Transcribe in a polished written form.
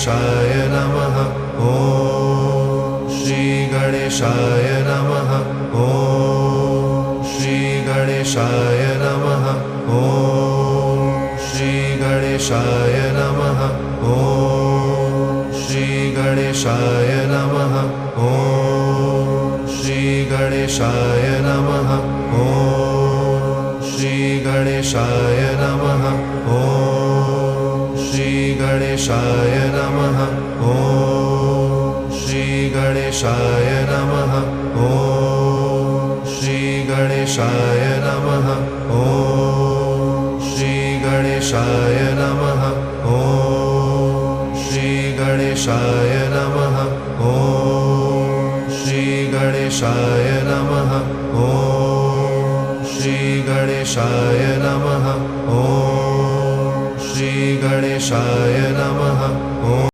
गणेशाय नमः। ॐ श्री गणेशाय नमः। ॐ श्री गणेशाय नमः। ॐ श्री गणेशाय नमः। ॐ श्री गणेशाय नमः। ॐ श्री गणेशाय नमः। ॐ श्री गणेशाय नमः। ॐ श्री गणेशाय नमः। ॐ श्री गणेशाय नमः। ॐ श्री गणेशाय नमः। ॐ श्री गणेशाय नमः। ॐ श्री गणेशाय नमः। ॐ श्री गणेशाय नमः। ॐ श्री गणेशाय नमः। ॐ श्री गणेशाय नमः।